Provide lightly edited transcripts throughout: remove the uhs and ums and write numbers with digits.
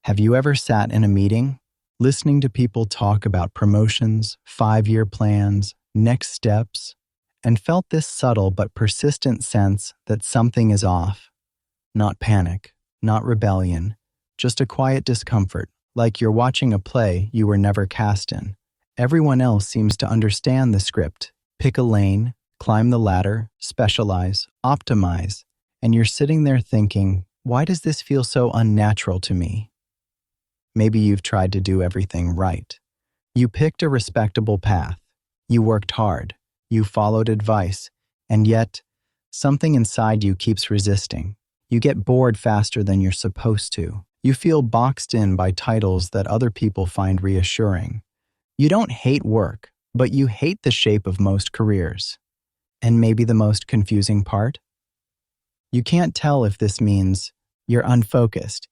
Have you ever sat in a meeting, listening to people talk about promotions, 5-year plans, next steps, and felt this subtle but persistent sense that something is off? Not panic, not rebellion, just a quiet discomfort, like you're watching a play you were never cast in. Everyone else seems to understand the script. Pick a lane, climb the ladder, specialize, optimize, and you're sitting there thinking, why does this feel so unnatural to me? Maybe you've tried to do everything right. You picked a respectable path. You worked hard. You followed advice. And yet, something inside you keeps resisting. You get bored faster than you're supposed to. You feel boxed in by titles that other people find reassuring. You don't hate work, but you hate the shape of most careers. And maybe the most confusing part? You can't tell if this means you're unfocused,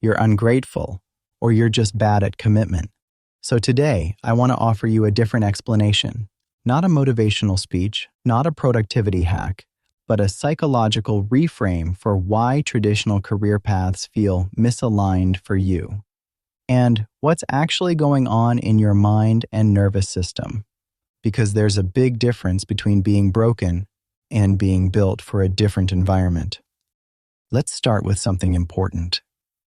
you're ungrateful, or you're just bad at commitment. So today, I want to offer you a different explanation. Not a motivational speech, not a productivity hack, but a psychological reframe for why traditional career paths feel misaligned for you. And what's actually going on in your mind and nervous system. Because there's a big difference between being broken and being built for a different environment. Let's start with something important.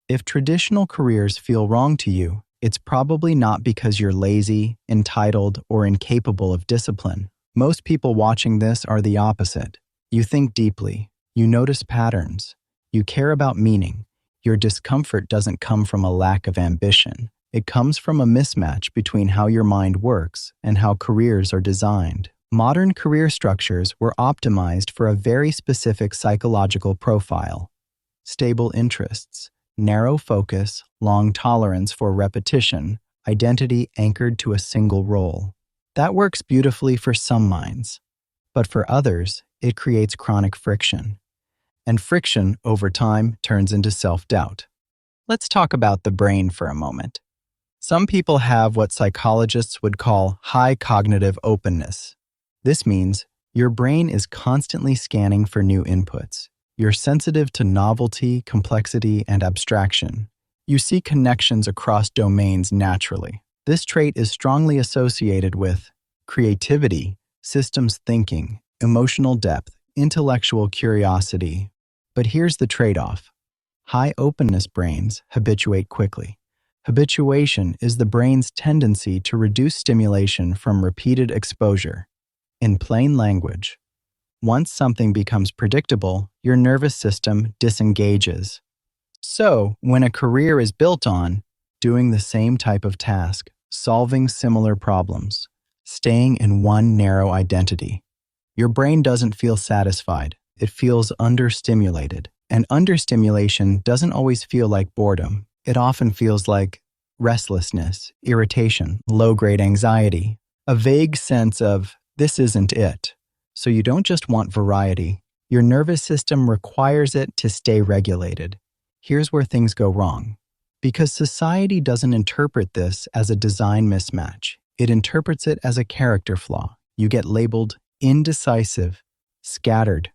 If traditional careers feel wrong to you, it's probably not because you're lazy, entitled, or incapable of discipline. Most people watching this are the opposite. You think deeply, you notice patterns, you care about meaning. Your discomfort doesn't come from a lack of ambition. It comes from a mismatch between how your mind works and how careers are designed. Modern career structures were optimized for a very specific psychological profile. Stable interests, narrow focus, long tolerance for repetition, identity anchored to a single role. That works beautifully for some minds, but for others, it creates chronic friction. And friction, over time, turns into self-doubt. Let's talk about the brain for a moment. Some people have what psychologists would call high cognitive openness. This means your brain is constantly scanning for new inputs. You're sensitive to novelty, complexity, and abstraction. You see connections across domains naturally. This trait is strongly associated with creativity, systems thinking, emotional depth, intellectual curiosity. But here's the trade-off. High openness brains habituate quickly. Habituation is the brain's tendency to reduce stimulation from repeated exposure. In plain language, once something becomes predictable, your nervous system disengages. So, when a career is built on doing the same type of task, solving similar problems, staying in one narrow identity, your brain doesn't feel satisfied. It feels understimulated. And understimulation doesn't always feel like boredom. It often feels like restlessness, irritation, low-grade anxiety, a vague sense of, this isn't it. So you don't just want variety. Your nervous system requires it to stay regulated. Here's where things go wrong. Because society doesn't interpret this as a design mismatch. It interprets it as a character flaw. You get labeled indecisive, scattered,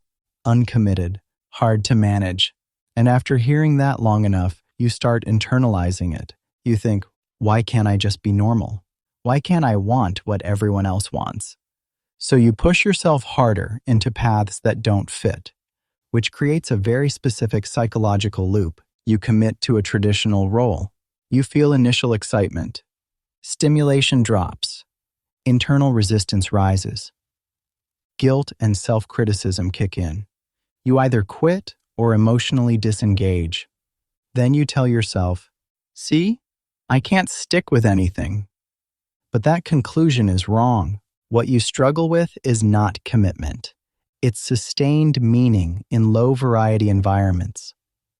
uncommitted, hard to manage. And after hearing that long enough, you start internalizing it. You think, why can't I just be normal? Why can't I want what everyone else wants? So you push yourself harder into paths that don't fit, which creates a very specific psychological loop. You commit to a traditional role. You feel initial excitement. Stimulation drops. Internal resistance rises. Guilt and self-criticism kick in. You either quit or emotionally disengage. Then you tell yourself, see, I can't stick with anything. But that conclusion is wrong. What you struggle with is not commitment. It's sustained meaning in low-variety environments.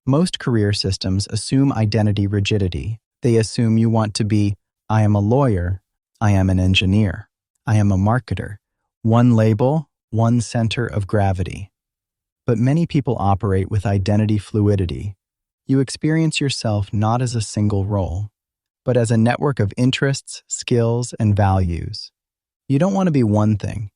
Most career systems assume identity rigidity. They assume you want to be, I am a lawyer, I am an engineer, I am a marketer. One label, one center of gravity. But many people operate with identity fluidity. You experience yourself not as a single role, but as a network of interests, skills, and values. You don't want to be one thing.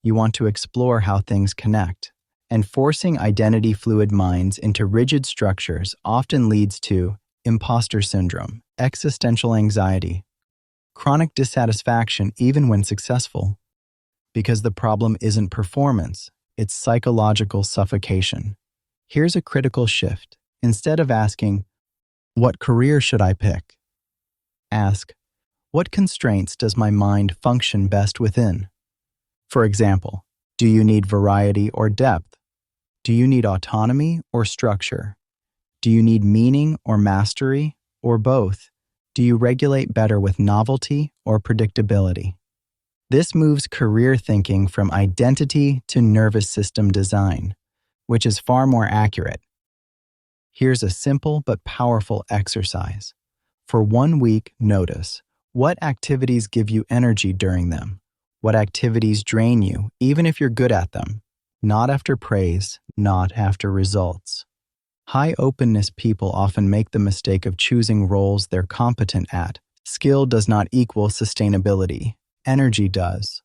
You want to explore how things connect. And forcing identity-fluid minds into rigid structures often leads to imposter syndrome, existential anxiety, chronic dissatisfaction even when successful. Because the problem isn't performance, it's psychological suffocation. Here's a critical shift. Instead of asking, "What career should I pick?" ask, "What constraints does my mind function best within?" For example, do you need variety or depth? Do you need autonomy or structure? Do you need meaning or mastery, or both? Do you regulate better with novelty or predictability? This moves career thinking from identity to nervous system design, which is far more accurate. Here's a simple but powerful exercise. For 1 week, notice what activities give you energy during them, what activities drain you, even if you're good at them. Not after praise, not after results. High openness people often make the mistake of choosing roles they're competent at. Skill does not equal sustainability. Energy does.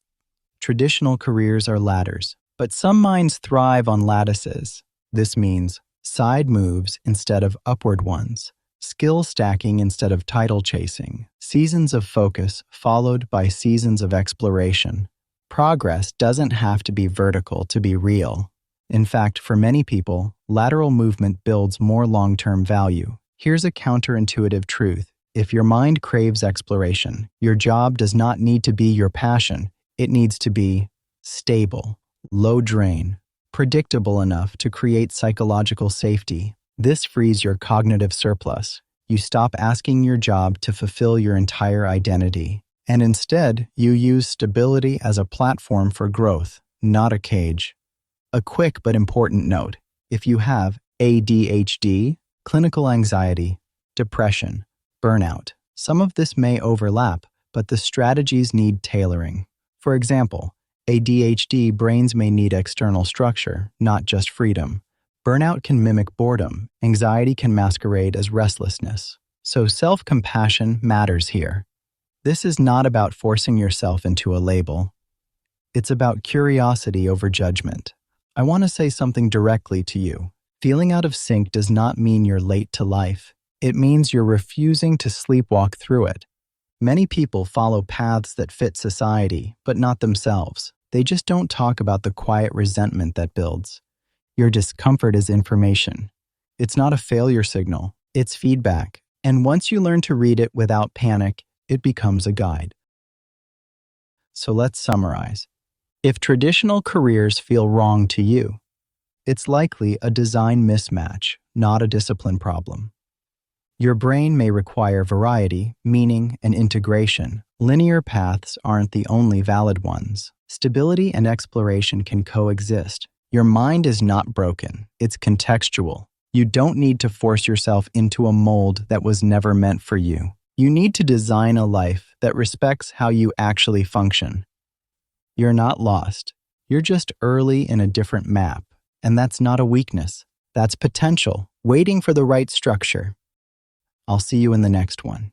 Traditional careers are ladders, but some minds thrive on lattices. This means side moves instead of upward ones, skill stacking instead of title chasing, seasons of focus followed by seasons of exploration. Progress doesn't have to be vertical to be real. In fact, for many people, lateral movement builds more long-term value. Here's a counterintuitive truth. If your mind craves exploration, your job does not need to be your passion. It needs to be stable, low drain, predictable enough to create psychological safety. This frees your cognitive surplus. You stop asking your job to fulfill your entire identity, and instead, you use stability as a platform for growth, not a cage. A quick but important note: if you have ADHD, clinical anxiety, depression, burnout, some of this may overlap, but the strategies need tailoring. For example, ADHD brains may need external structure, not just freedom. Burnout can mimic boredom. Anxiety can masquerade as restlessness. So self-compassion matters here. This is not about forcing yourself into a label. It's about curiosity over judgment. I want to say something directly to you. Feeling out of sync does not mean you're late to life. It means you're refusing to sleepwalk through it. Many people follow paths that fit society, but not themselves. They just don't talk about the quiet resentment that builds. Your discomfort is information. It's not a failure signal. It's feedback. And once you learn to read it without panic, it becomes a guide. So let's summarize. If traditional careers feel wrong to you, it's likely a design mismatch, not a discipline problem. Your brain may require variety, meaning, and integration. Linear paths aren't the only valid ones. Stability and exploration can coexist. Your mind is not broken. It's contextual. You don't need to force yourself into a mold that was never meant for you. You need to design a life that respects how you actually function. You're not lost. You're just early in a different map. And that's not a weakness. That's potential, waiting for the right structure. I'll see you in the next one.